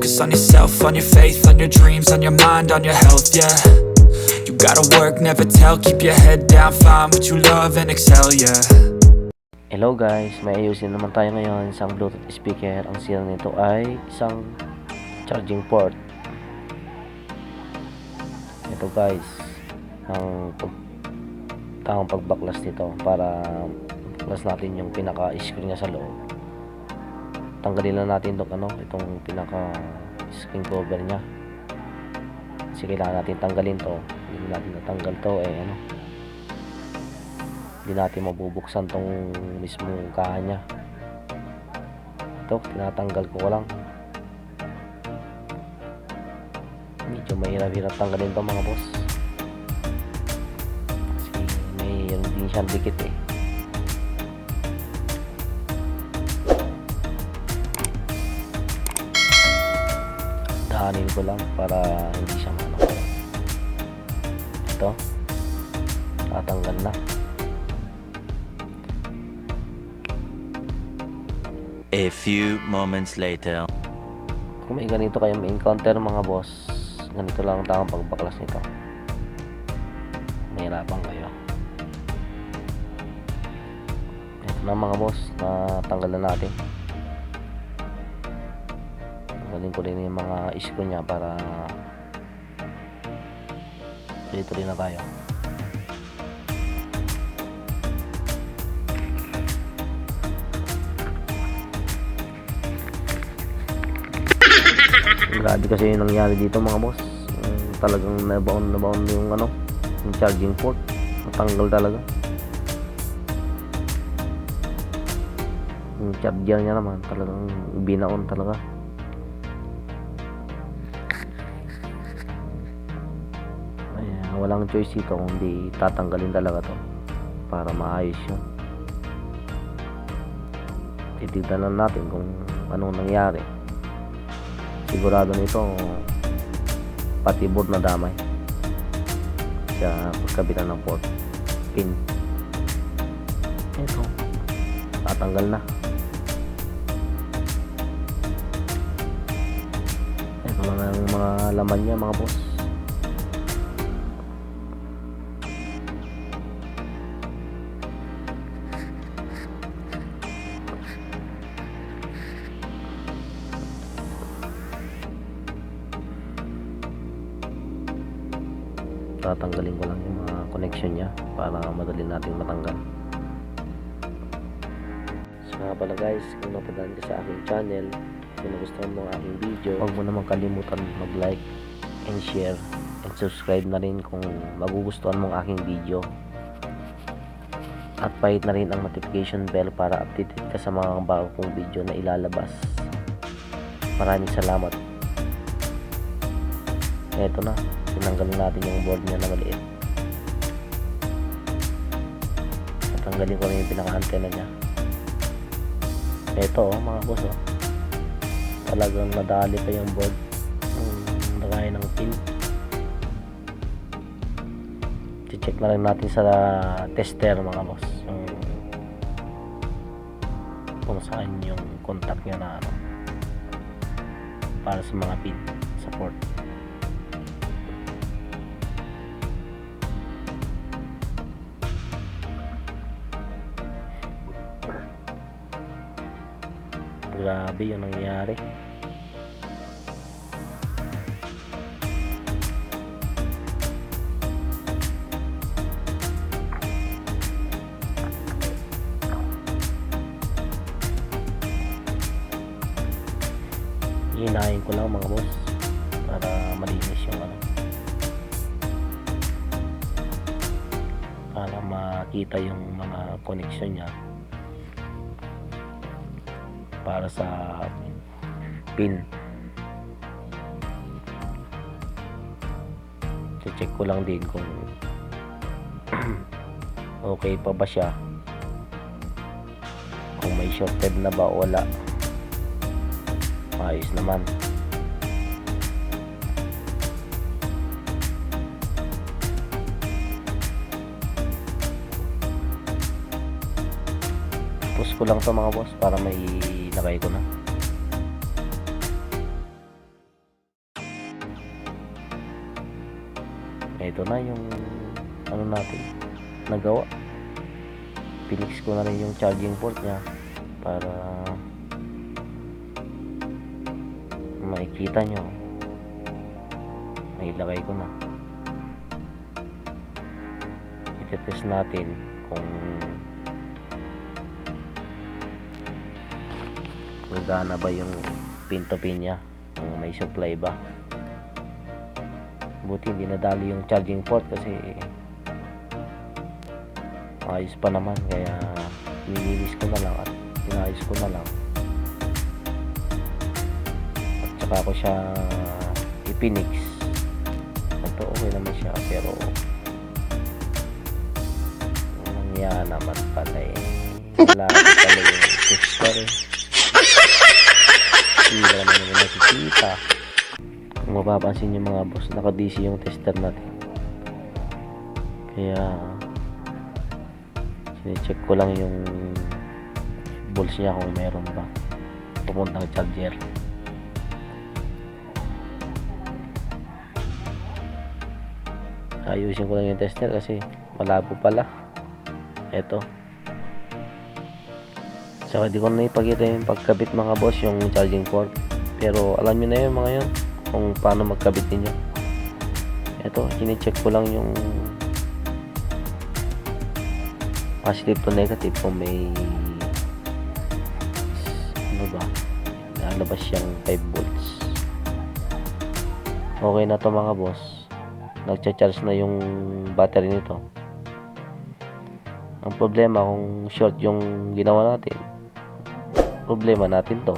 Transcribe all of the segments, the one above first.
Focus on yourself, on your faith, on your dreams, on your mind, on your health, yeah. You gotta work, never tell, keep your head down, find what you love and excel, yeah. Hello guys, may ayusin naman tayo ngayon. Isang Bluetooth speaker. Ang sira nito ay isang charging port. Ito guys, ang tamang pagbaklas nito para baklas natin yung pinaka-screen niya sa loob. Tanggalin lang natin itong pinaka-screen cover niya. Kasi kailangan natin tanggalin to. Hindi natin natanggal to hindi natin mabubuksan tong mismong kaha niya. Ito, tinatanggal ko lang. Medyo mahirap-hirap tanggalin to mga boss. Kasi mayroon din siyang dikit Dahanin ko lang para hindi siya ito, tatanggal na. A few moments later. Kung may ganito kayo ma-encounter mga boss, ganito lang ang tamang pagbaklas nito. Mahirapan kayo. Ito na mga boss, natanggal na natin. Tanggalin ko rin yung mga screw nya para dito rin na tayo. Grabe kasi yung nangyari dito mga boss. Talagang nabaon yung yung charging port. Natanggal talaga. Yung charger niya naman talagang binaon talaga. Ayan, walang choice dito kundi tatanggalin talaga to para maayos yun. Titignan lang natin kung anong nangyari. Sigurado nito pati board na damay sa pagkabitan ng port pin. Ito, tatanggal na. Ito na yung mga laman niya mga boss. Tatanggalin ko lang yung mga connection nya para madali natin matanggal. So nga pala guys, kung napadaan ka sa aking channel, kung nagustuhan mo ang aking video, huwag mo naman kalimutan mag like and share and subscribe na rin kung magugustuhan mo ang aking video, at pahit na rin ang notification bell para updated ka sa mga bago kong video na ilalabas. Maraming salamat. Eto na, tinanggalin natin yung board niya na maliit. Tatanggalin ko na yung pinaka-antena niya. Ito mga boss talagang nadali pa yung board ng lagay ng pin. I-check na lang natin sa tester mga boss kung saan yung contact niya na para sa mga pin support. Grabe yung nangyari. Hinahin ko lang mga boss para malinis yung para makita yung mga connection nya para sa pin. Check ko lang din kung okay pa ba siya, kung may shorted na ba o wala. Ayos naman. Push ko lang to mga boss para may lagay ko na. ito na yung ano natin nagawa. Pinix ko na rin yung charging port nya para makikita nyo. Nailagay ko na. I-test natin kung gana ba yung pin to pin nya, kung may supply ba. Buti hindi nadali yung charging port kasi ayos pa naman, kaya nilinis ko na lang at inayos ko na lang at saka ko siya ipinix. Ito okay naman siya, pero ang nangyari naman pala wala pala yung tester hindi naman yung nakikita. Kung mapapansin yung mga boss, naka DC yung tester natin, kaya sine-check ko lang yung bolts niya kung meron ba pupuntang charger. Ayusin ko lang yung tester kasi malabo pala. Eto, so hindi ko na ipakita yung pagkabit mga boss, yung charging port, pero alam nyo na yun mga yun kung paano magkabit ninyo. Eto, sine-check ko lang yung positive to negative kung may ano ba, lalabas siyang 5 volts. Okay na to mga boss, nagcha-charge na yung battery nito. Ang problema kung short yung ginawa natin, problema natin to,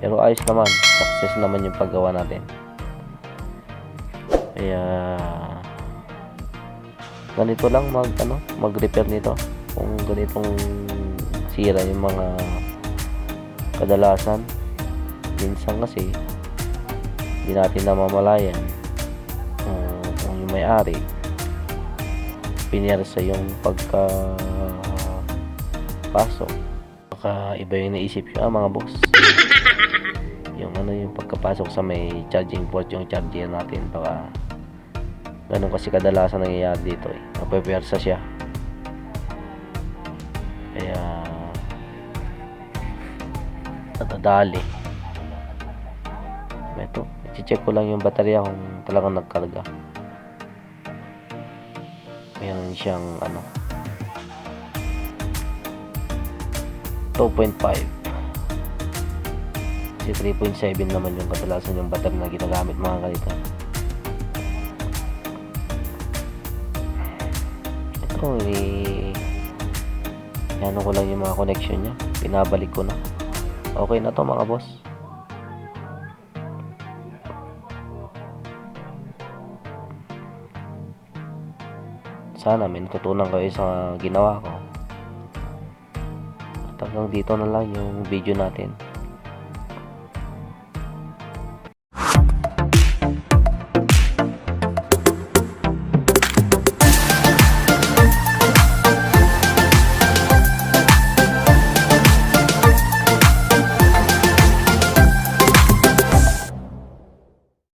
pero ayos naman, success naman yung paggawa natin. Kaya ganito lang mag-repair nito kung ganitong sira yung mga kadalasan. Minsan kasi hindi natin namamalayan kung yung may-ari pinyersa yung pagkapasok, baka iba yung naisip yung mga boss yung yung pagkapasok sa may charging port yung charger natin, baka ganun kasi kadalasan nangyayari dito napepersa siya. Kaya natadali. Ito, i-check ko lang yung baterya kung talagang nagkarga. Meron siyang 2.5 kasi 3.7 naman yung kadalasan yung battery na ginagamit mga ganito. Ito ano ko lang yung mga connection nya, pinabalik ko na. Okay na to mga boss. Sana may natutunan kayo sa ginawa ko. At hanggang dito na lang yung video natin.